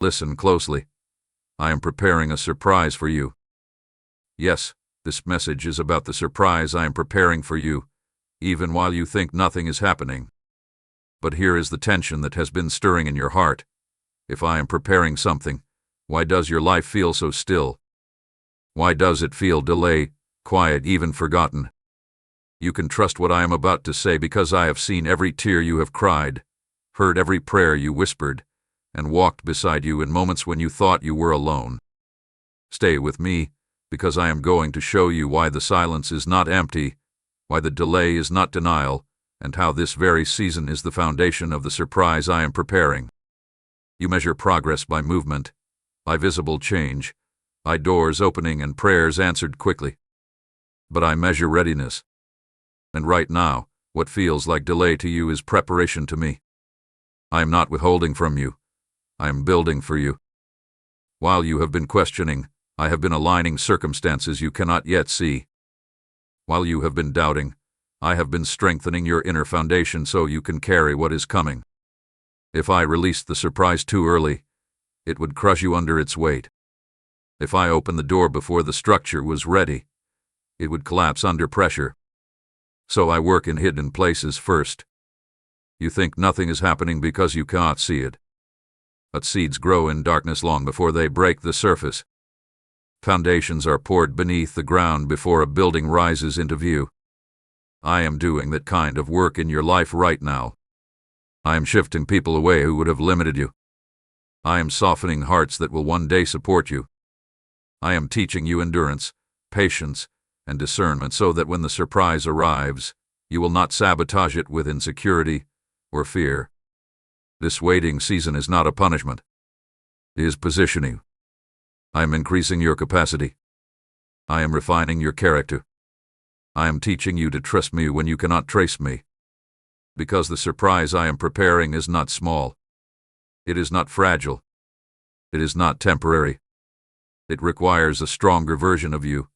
Listen closely. I am preparing a surprise for you. Yes, this message is about the surprise I am preparing for you, even while you think nothing is happening. But here is the tension that has been stirring in your heart. If I am preparing something, why does your life feel so still? Why does it feel delayed, quiet, even forgotten? You can trust what I am about to say because I have seen every tear you have cried, heard every prayer you whispered, and walked beside you in moments when you thought you were alone. Stay with me, because I am going to show you why the silence is not empty, why the delay is not denial, and how this very season is the foundation of the surprise I am preparing. You measure progress by movement, by visible change, by doors opening and prayers answered quickly. But I measure readiness. And right now, what feels like delay to you is preparation to me. I am not withholding from you. I am building for you. While you have been questioning, I have been aligning circumstances you cannot yet see. While you have been doubting, I have been strengthening your inner foundation so you can carry what is coming. If I released the surprise too early, it would crush you under its weight. If I opened the door before the structure was ready, it would collapse under pressure. So I work in hidden places first. You think nothing is happening because you cannot see it. But seeds grow in darkness long before they break the surface. Foundations are poured beneath the ground before a building rises into view. I am doing that kind of work in your life right now. I am shifting people away who would have limited you. I am softening hearts that will one day support you. I am teaching you endurance, patience, and discernment so that when the surprise arrives, you will not sabotage it with insecurity or fear. This waiting season is not a punishment. It is positioning. I am increasing your capacity. I am refining your character. I am teaching you to trust me when you cannot trace me. Because the surprise I am preparing is not small. It is not fragile. It is not temporary. It requires a stronger version of you,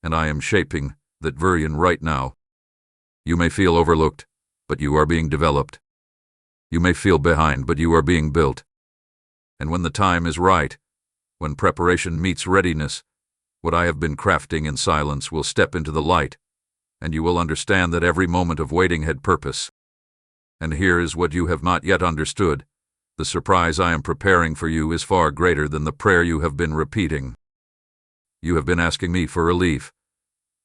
and I am shaping that version right now. You may feel overlooked, but you are being developed. You may feel behind, but you are being built. And when the time is right, when preparation meets readiness, what I have been crafting in silence will step into the light, and you will understand that every moment of waiting had purpose. And here is what you have not yet understood. The surprise I am preparing for you is far greater than the prayer you have been repeating. You have been asking me for relief,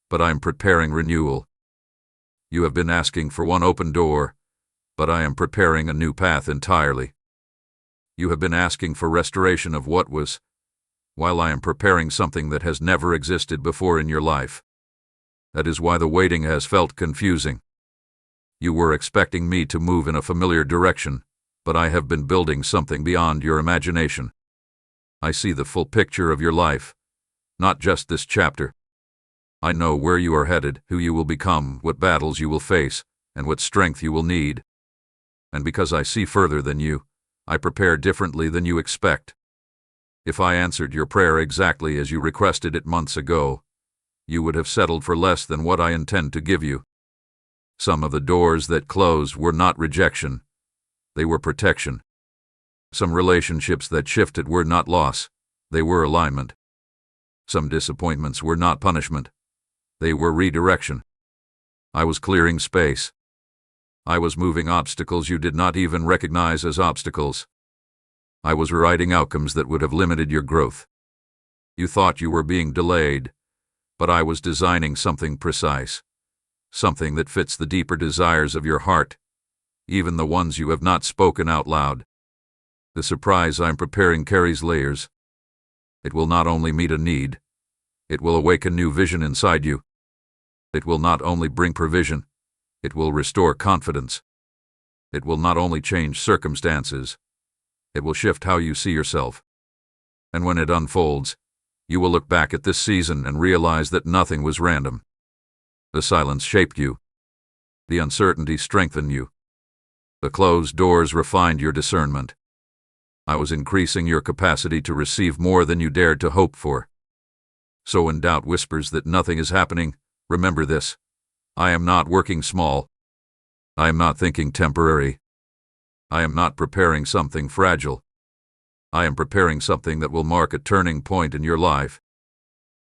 but I am preparing renewal. You have been asking for one open door, but I am preparing a new path entirely. You have been asking for restoration of what was, while I am preparing something that has never existed before in your life. That is why the waiting has felt confusing. You were expecting me to move in a familiar direction, but I have been building something beyond your imagination. I see the full picture of your life, not just this chapter. I know where you are headed, who you will become, what battles you will face, and what strength you will need. And because I see further than you, I prepare differently than you expect. If I answered your prayer exactly as you requested it months ago, you would have settled for less than what I intend to give you. Some of the doors that closed were not rejection. They were protection. Some relationships that shifted were not loss. They were alignment. Some disappointments were not punishment. They were redirection. I was clearing space. I was moving obstacles you did not even recognize as obstacles. I was rewriting outcomes that would have limited your growth. You thought you were being delayed, but I was designing something precise, something that fits the deeper desires of your heart, even the ones you have not spoken out loud. The surprise I'm preparing carries layers. It will not only meet a need, it will awaken new vision inside you. It will not only bring provision, it will restore confidence. It will not only change circumstances, it will shift how you see yourself. And when it unfolds, you will look back at this season and realize that nothing was random. The silence shaped you. The uncertainty strengthened you. The closed doors refined your discernment. I was increasing your capacity to receive more than you dared to hope for. So when doubt whispers that nothing is happening, remember this. I am not working small. I am not thinking temporary. I am not preparing something fragile. I am preparing something that will mark a turning point in your life.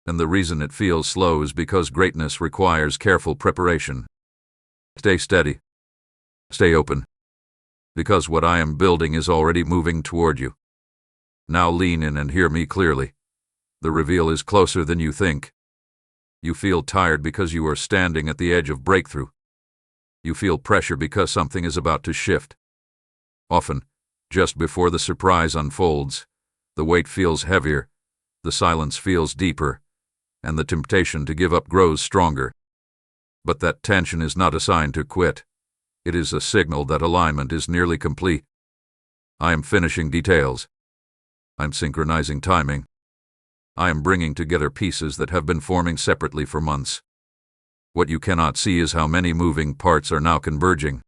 And the reason it feels slow is because greatness requires careful preparation. Stay steady. Stay open. Because what I am building is already moving toward you. Now lean in and hear me clearly. The reveal is closer than you think. You feel tired because you are standing at the edge of breakthrough. You feel pressure because something is about to shift. Often, just before the surprise unfolds, the weight feels heavier, the silence feels deeper, and the temptation to give up grows stronger. But that tension is not a sign to quit. It is a signal that alignment is nearly complete. I am finishing details. I'm synchronizing timing. I am bringing together pieces that have been forming separately for months. What you cannot see is how many moving parts are now converging.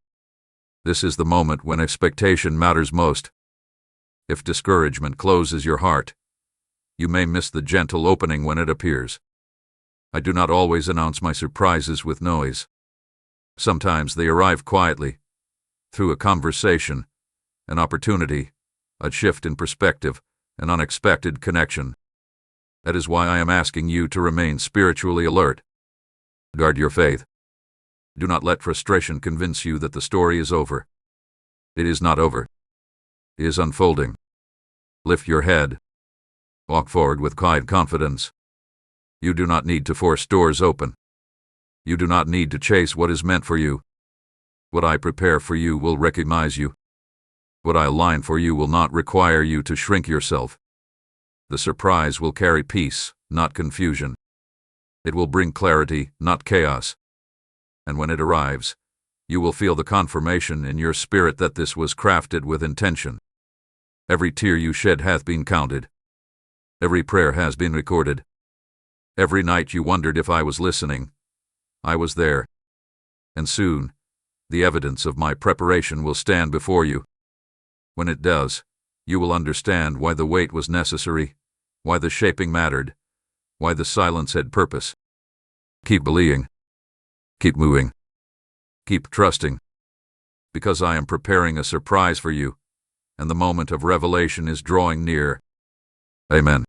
This is the moment when expectation matters most. If discouragement closes your heart, you may miss the gentle opening when it appears. I do not always announce my surprises with noise. Sometimes they arrive quietly, through a conversation, an opportunity, a shift in perspective, an unexpected connection. That is why I am asking you to remain spiritually alert. Guard your faith. Do not let frustration convince you that the story is over. It is not over. It is unfolding. Lift your head. Walk forward with quiet confidence. You do not need to force doors open. You do not need to chase what is meant for you. What I prepare for you will recognize you. What I align for you will not require you to shrink yourself. The surprise will carry peace, not confusion. It will bring clarity, not chaos. And when it arrives, you will feel the confirmation in your spirit that this was crafted with intention. Every tear you shed hath been counted. Every prayer has been recorded. Every night you wondered if I was listening. I was there. And soon, the evidence of my preparation will stand before you. When it does, you will understand why the wait was necessary, why the shaping mattered, why the silence had purpose. Keep believing. Keep moving. Keep trusting. Because I am preparing a surprise for you, and the moment of revelation is drawing near. Amen.